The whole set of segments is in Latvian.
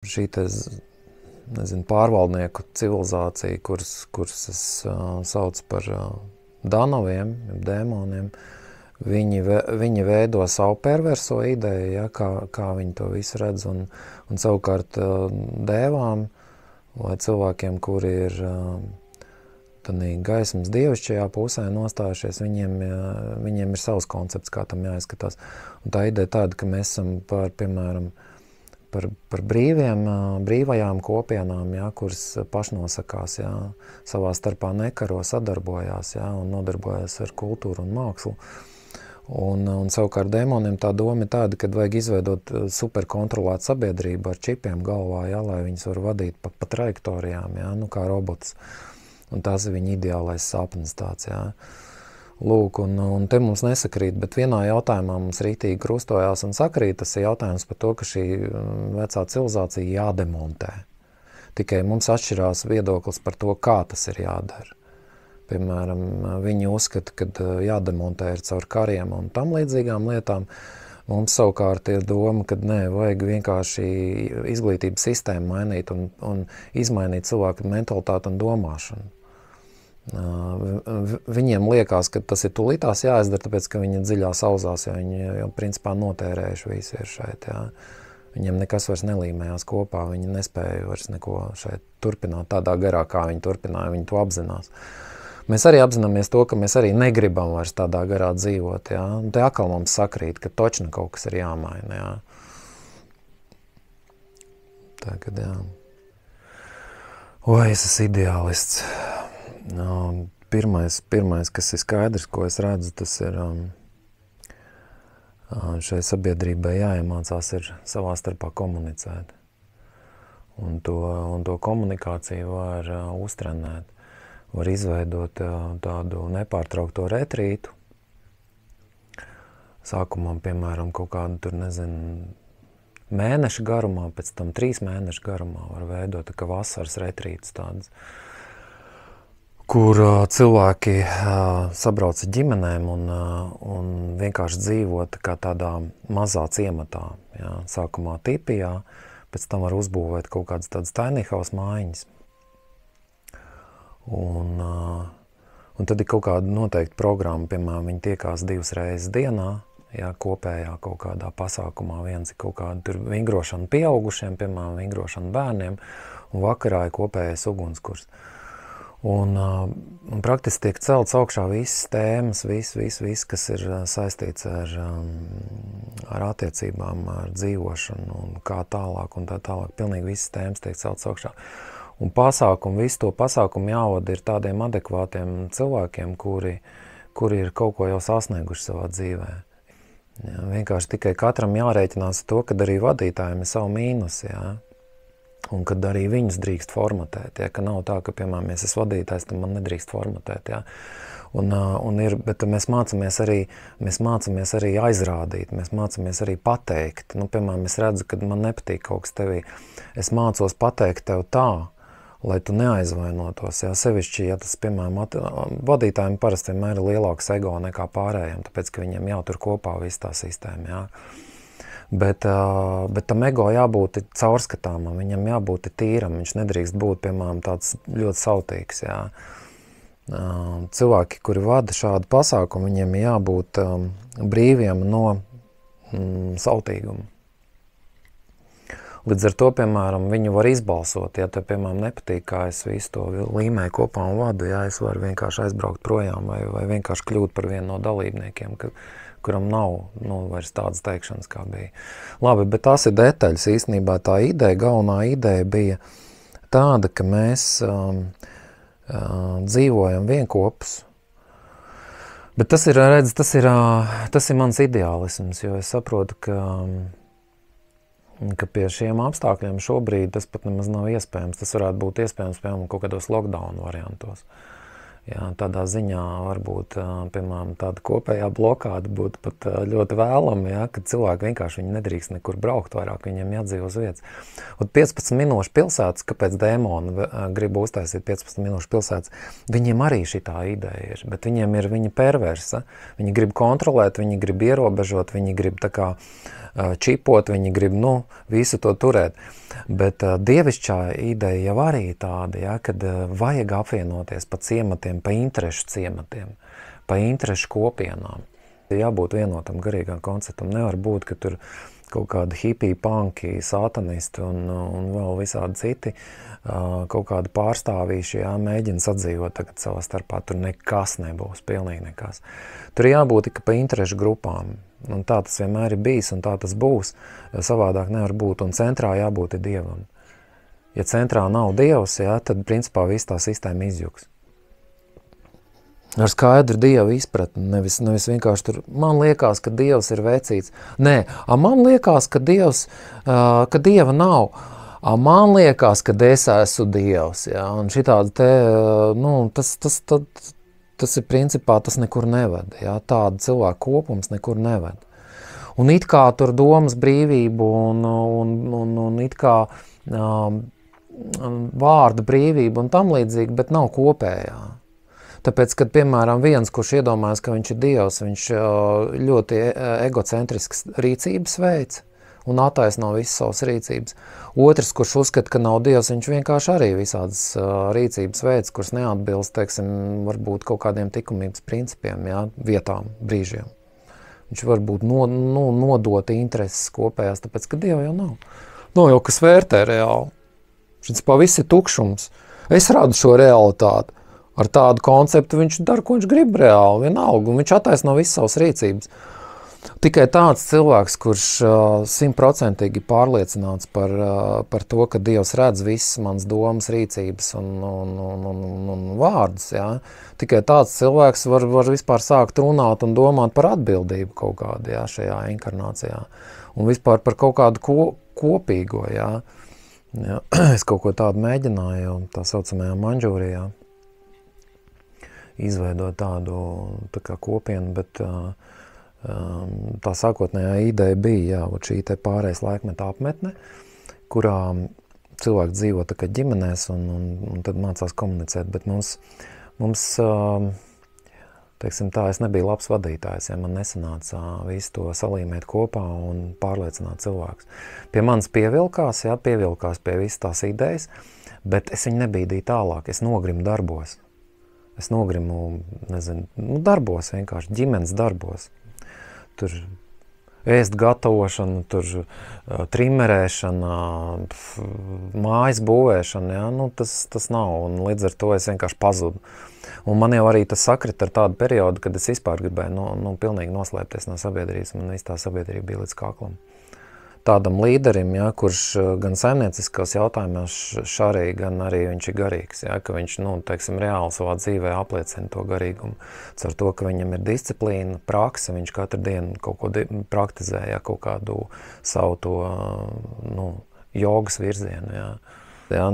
šī te, nezinu, pārvaldnieku civilizācija, kuras es saucu par danoviem, dēmoniem, viņi veido savu perverso ideju, ja, kā viņi to visu redz, un savukārt dēvām vai cilvēkiem, kuri ir tādī gaismas dievišķajā pusē nostājušies, viņiem ir savs koncepts, kā tam jāizskatās. Un tā ideja tāda, ka mēs esam piemēram, par brīvajām kopienām, ja, kuras pašnosakās, ja, savā starpā nekaro, sadarbojās, ja, un nodarbojās ar kultūru un mākslu. Un savukārt dēmoniem tā doma ir tāda, ka vajag izveidot superkontrolētu sabiedrību ar čipiem galvā, ja, lai viņus var vadīt pa trajektorijām, ja, nu, kā robots. Un tas ir viņa ideālais sapnis tāds, jā. Lūk, un te mums nesakrīt, bet vienā jautājumā mums rītīgi krustojās un sakrīt, tas ir jautājums par to, ka šī vecā civilizācija jādemontē. Tikai mums atšķirās viedoklis par to, kā tas ir jādara. Piemēram, viņi uzskata, ka jādemontē ir caur kariem un tam līdzīgām lietām. Mums savukārt ir doma, ka nē, vajag vienkārši izglītības sistēmu mainīt un izmainīt cilvēku mentalitāti un domāšanu. Viņiem liekas, ka tas ir tūlītās jāizdara, tāpēc, ka viņi dziļās auzās, jo viņi jau principā notērējuši visi ir šeit, jā. Viņiem nekas vairs nelīmējās kopā, viņi nespēja vairs neko šeit turpināt tādā garā, kā viņi turpināja, viņi to apzinās. Mēs arī apzināmies to, ka mēs arī negribam vairs tādā garā dzīvot, jā. Un te atkal mums sakrīt, ka točni kaut kas ir jāmaina, jā. Tagad, jā. Oi, es esmu ideālists. Pirmais, kas ir skaidrs, ko es redzu, tas ir šai sabiedrībai jāiemācās ir savā starpā komunicēt. Un to komunikāciju var uztrenēt. Var izveidot tādu nepārtraukto retrītu. Sākumā, piemēram, kaut kādu tur, nezinu, mēnešu garumā, pēc tam 3 mēnešu garumā var veidot kā vasaras retrītus tādas, kur cilvēki sabrauc ar ģimenēm un vienkārši dzīvot kā tādā mazā ciematā. Jā. Sākumā tipijā, pēc tam var uzbūvēt kaut kādas tādas tiny house mājiņas. Un tad ir kaut kāda noteikta programma, piemēram, viņi tiekās 2 reizes dienā, jā, kopējā kaut kādā pasākumā. Viens ir kaut kāda tur vingrošana pieaugušiem, piemēram, vingrošana bērniem, un vakarā ir kopējais ugunskurs. Un praktiski tiek celts augšā visas tēmas, viss, kas ir saistīts ar attiecībām, ar dzīvošanu un kā tālāk un tā tālāk. Pilnīgi visas tēmas tiek celts augšā. Un visu to pasākumu jāvada ir tādiem adekvātiem cilvēkiem, kuri ir kaut ko jau sasnieguši savā dzīvē. Jā, vienkārši tikai katram jārēķinās to, ka arī vadītājiem ir savu mīnusi, jā. Un kad arī viņus drīkst formatēt, ja, ka nav tā, ka, piemēram, ja es esmu vadītājs, tad man nedrīkst formatēt, ja. Bet mēs mācāmies arī aizrādīt, mēs mācāmies arī pateikt. Nu, piemēram, es redzu, kad man nepatīk kaut kas tevī. Es mācos pateikt tev tā, lai tu neaizvainotos, ja, sevišķi, ja tas, piemēram, vadītājiem parasti vienmēr ir lielāks ego nekā pārējiem, tāpēc, ka viņiem jātur kopā visu tā sistēmu, ja. Bet tam ego jābūt caurskatāmam, viņam jābūt tīram, viņš nedrīkst būt, piemēram, tāds ļoti sautīgs, jā. Cilvēki, kuri vada šādu pasākumu, viņiem jābūt brīviem no sautīguma. Līdz ar to, piemēram, viņu var izbalsot, ja te, piemēram, nepatīk, kā es visu to līmēju kopā un vadu, ja es varu vienkārši aizbraukt projām vai vienkārši kļūt par vienu no dalībniekiem, kuram nav vairs tādas teikšanas, kā bija. Labi, bet tās ir detaļas. Īstenībā tā ideja, galvenā ideja bija tāda, ka mēs dzīvojam vienkopus. Bet tas ir mans ideālisms, jo es saprotu, ka pie šiem apstākļiem šobrīd tas pat nemaz nav iespējams. Tas varētu būt iespējams, piemēram, kaut kādos lockdown variantos. Jā, tādā ziņā varbūt, piemēram, tāda kopējā blokāda būtu pat ļoti vēlama, ja, kad cilvēki vienkārši viņi nedrīkst nekur braukt vairāk, viņiem jādzīvo uz vietas. Un 15 minūšu pilsētas, kāpēc dēmoni grib uztaisīt 15 minūšu pilsētas, viņiem arī šitā ideja ir, bet viņa perversa. Viņi grib kontrolēt, viņi grib ierobežot, viņi grib tā kā čipot, viņi grib, visu to turēt. Bet dievišķā ideja jau arī tāda, ja, kad vajag apvienoties pa ciematiem, pa interešu ciematiem, pa interešu kopienām. Jābūt vienotam garīgam konceptam. Nevar būt, ka tur kaut kādi hipiji, panki, satanisti un vēl visādi citi kaut kādi pārstāvīši, jā, mēģina sadzīvot tagad savā starpā. Tur nekas nebūs, pilnīgi nekas. Tur jābūt tikai pa interešu grupām. Un tā tas vienmēr ir bijis, un tā tas būs. Savādāk nevar būt, un centrā jābūt ir Dievam. Ja centrā nav Dievs, jā, tad principā viss tā sistēma izjuks. Ar skaidru Dieva izpratni, nevis vienkārši tur, man liekas, ka Dievs ir vecīts. Nē, man liekas, ka Dieva nav. Man liekas, ka es esmu Dievs, jā, un šitādi te, tas ir principā, tas nekur neved, jā, tāda cilvēku kopums nekur neved. Un it kā tur domas brīvību un it kā vārda brīvība un tam līdzīgi, bet nav kopējā. Tāpēc, kad, piemēram, viens, kurš iedomājas, ka viņš ir Dievs, viņš ļoti egocentrisks rīcības veids un attaisno visas savas rīcības. Otrs, kurš uzskata, ka nav Dievs, viņš vienkārši arī visādas rīcības veids, kuras neatbilst, teiksim, varbūt kaut kādiem likumības principiem, jā, vietām, brīžiem. Viņš varbūt nodota intereses kopējās, tāpēc, ka Dieva jau nav. Nav jau kas vērtē reāli. Šis viss ir tukšums. Es radu šo realitāti. Ar tādu konceptu viņš dara, ko viņš grib reāli, vienalga, un viņš attaisno visas savas rīcības. Tikai tāds cilvēks, kurš 100% pārliecināts par to, ka Dievs redz visas manas domas, rīcības un vārdus, jā. Tikai tāds cilvēks var vispār sākt runāt un domāt par atbildību kaut kādu, jā, šajā inkarnācijā. Un vispār par kaut kādu kopīgo, jā. Jā. Es kaut ko tādu mēģināju tā saucamajā Manžūrijā izveidot tādu tā kā kopienu, bet tā sākotnējā ideja bija, jā, šī te pārējais laikmeta apmetne, kurā cilvēki dzīvo tā kā ģimenēs un tad mācās komunicēt, bet mums teiksim tā, es nebiju labs vadītājs, ja man nesanāca visu to salīmēt kopā un pārliecināt cilvēkus. Pie manis pievilkās pie visas tās idejas, bet es viņu nebīdīju tālāk, es nogrimu darbos. Es nogrimu, darbos vienkārši, ģimenes darbos. Tur ēst gatavošana, tur trimerēšana, mājas būvēšana, jā, tas nav, un līdz ar to es vienkārši pazudu. Un man jau arī tas sakrita ar tādu periodu, kad es vispār gribēju pilnīgi noslēpties no sabiedrības, un viss tā sabiedrība bija līdz kaklam. Tādam līderim, ja, kurš gan saimnieciskos jautājumos šarī, gan arī viņš ir garīgs, ja, ka viņš, teiksim, reāli savā dzīvē apliecina to garīgumu. Caur to, ka viņam ir disciplīna, prakse, viņš katru dienu kaut ko praktizē, ja, kaut kādu savu to, jogas virzienu, ja. Ja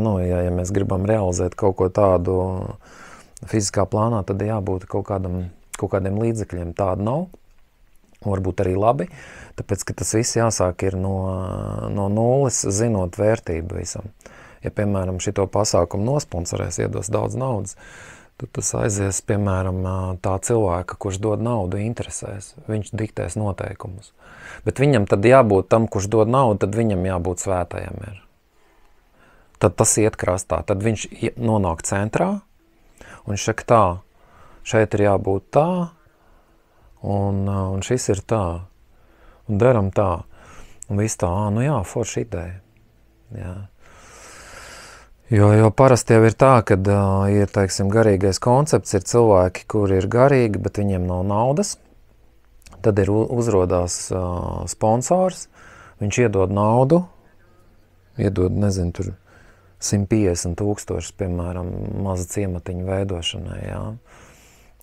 mēs gribam realizēt kaut ko tādu fiziskā plānā, tad jābūt kaut kādiem līdzekļiem. Tāda nav, varbūt arī labi, tāpēc, ka tas viss jāsāk ir no nulles, zinot vērtību visam. Ja, piemēram, šito pasākumu nosponsorēs, iedos daudz naudas, tad tas aizies, piemēram, tā cilvēka, kurš dod naudu, interesēs. Viņš diktēs noteikumus. Bet viņam tad jābūt tam, kurš dod naudu, tad viņam jābūt svētajam ir. Tad tas iet krastā. Tad viņš nonāk centrā, un viņš saka tā, šeit ir jābūt tā, un šis ir tā. Un daram tā, un viss tā, forša ideja. Jā. Jo parasti jau ir tā, kad ir, teiksim, garīgais koncepts, ir cilvēki, kuri ir garīgi, bet viņiem nav naudas. Tad ir uzrodās sponsors, viņš iedod naudu, iedod, tur 150 000, piemēram, maza ciematiņa veidošanai, jā.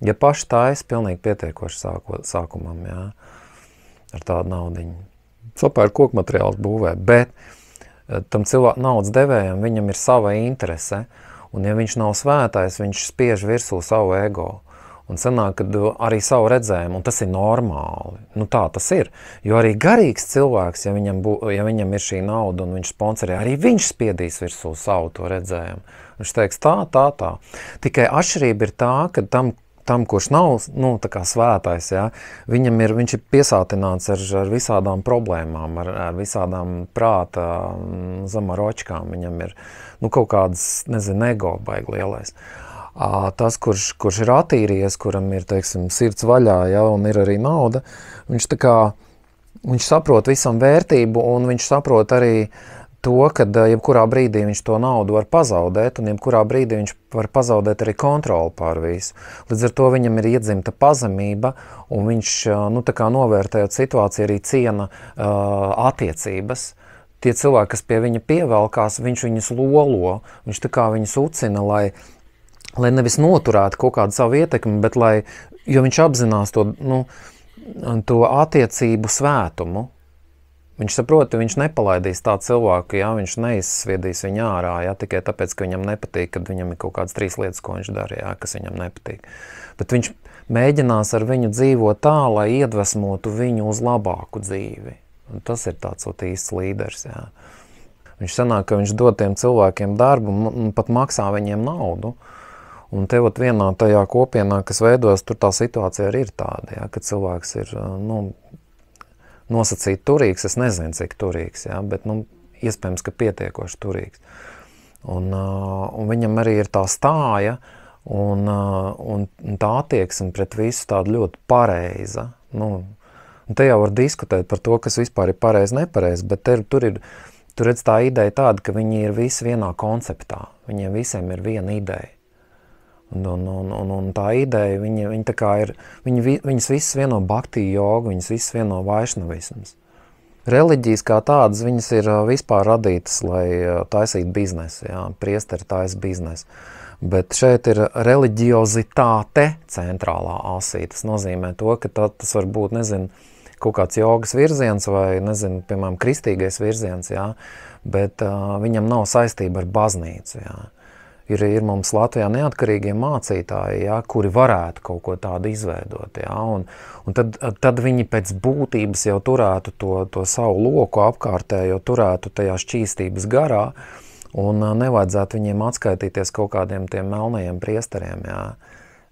Ja paši taisa, pilnīgi pietiekoši sākumam, jā. Ar tādu naudiņu. Sapēr kokmateriāls būvē, bet tam naudas devējam, viņam ir sava interese, Un ja viņš nav svētais, viņš spiež virsū savu ego. Un sanāk, ka arī savu redzējumu, un tas ir normāli. Nu tā tas ir. Jo arī garīgs cilvēks, ja viņam ir šī nauda un viņš sponsorē, arī viņš spiedīs virsū savu to redzējumu. Viņš teiks tā. Tikai atšķirība ir tā, ka tam kurš nav tā kā svētais, ja, viņš ir piesātināts ar visādām problēmām, ar visādām prāta zamaročkām. Viņam ir kaut kāds, ego baigi lielais. Tas, kurš ir attīrījies, kuram ir, teiksim, sirds vaļā, ja, un ir arī nauda, viņš saprot visam vērtību, un viņš saprot arī to, ka jebkurā brīdī viņš to naudu var pazaudēt, un jebkurā brīdī viņš var pazaudēt arī kontroli pār visu. Līdz ar to viņam ir iedzimta pazemība, un viņš, novērtējot situāciju, arī ciena attiecības. Tie cilvēki, kas pie viņa pievelkās, viņš viņus lolo, viņš viņus ucina, lai nevis noturētu kaut kādu savu ietekmi, bet jo viņš apzinās to attiecību svētumu. Viņš saprot, viņš nepalaidīs tādu cilvēku, ja, viņš neizsviedīs viņu ārā, ja, tikai tāpēc, ka viņam nepatīk, kad viņam ir kaut kādas 3 lietas, ko viņš dara, ja, kas viņam nepatīk. Bet viņš mēģinās ar viņu dzīvot tā, lai iedvesmotu viņu uz labāku dzīvi. Un tas ir tāds īsts līderis, ja. Viņš sanāk, ka viņš dod tiem cilvēkiem darbu un pat maksā viņiem naudu. Un te vienā tajā kopienā, kas veidojas, tur tā situācija arī ir tāda, ja, ka cilvēks ir nosacīti turīgs, es nezinu, cik turīgs, ja, bet iespējams, ka pietiekoši turīgs. Un viņam arī ir tā stāja un tā attieksme pret visu tādu ļoti pareiza. Un te jau var diskutēt par to, kas vispār ir pareizi, nepareizi, bet tur redz tā ideja tāda, ka viņi ir visi vienā konceptā. Viņiem visiem ir viena ideja. Un tā ideja, viņas visas vieno bhakti jogu, viņas visas vieno vaišnavisms. Reliģijas kā tādas, viņas ir vispār radītas, lai taisītu biznesu, jā, priesteri taisa biznesu. Bet šeit ir reliģiozitāte centrālā asī. Tas nozīmē to, ka tas var būt, kaut kāds jogas virziens vai, piemēram, kristīgais virziens, jā, bet viņam nav saistība ar baznīcu, jā. Ir mums Latvijā neatkarīgie mācītāji, ja, kuri varētu kaut ko tādu izveidot. Ja, un tad viņi pēc būtības jau turētu to savu loku apkārtējo, turētu tajā šķīstības garā, un nevajadzētu viņiem atskaitīties kaut kādiem tiem melnajiem priesteriem. Ja.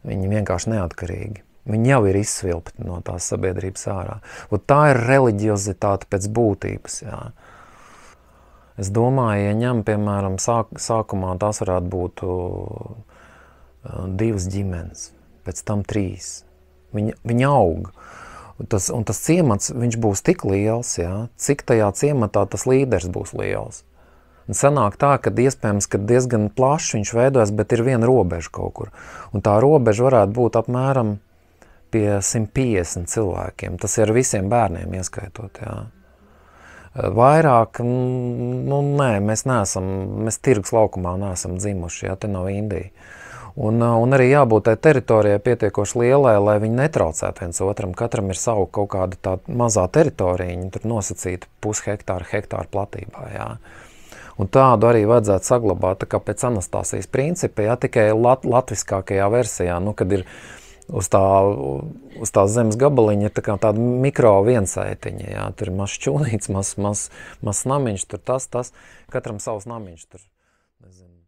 Viņi vienkārši neatkarīgi. Viņi jau ir izsvilpti no tās sabiedrības ārā. Un tā ir reliģiozitāte pēc būtības. Ja. Es domāju, ja ņem, piemēram, sākumā tās varētu būt 2 ģimenes, pēc tam 3. Viņi aug. Un tas ciemats, viņš būs tik liels, ja, cik tajā ciematā tas līderis būs liels. Un sanāk tā, ka iespējams, ka diezgan plašs viņš veidojas, bet ir viena robeža kaut kur. Un tā robeža varētu būt apmēram pie 150 cilvēkiem. Tas ir ar visiem bērniem ieskaitot, jā. Vairāk, nē, mēs tirgus laukumā neesam dzimuši, ja, te nav Indija. Un arī jābūt tai teritorijai pietiekoši lielai, lai viņi netraucētu viens otram. Katram ir savu kaut kāda tā mazā teritorija, tur nosacīta 0,5 hektāra platībā, jā. Un tādu arī vajadzētu saglabāt, tā kā pēc Anastasijas principa, jā, tikai latviskākajā versijā, kad ir uz tā zemes gabaliņa ir tāda mikro viensaitiņa, jā, tur ir mazs šķūnīts, mazs namiņš, tur tas, katram savs namiņš tur, nezinu.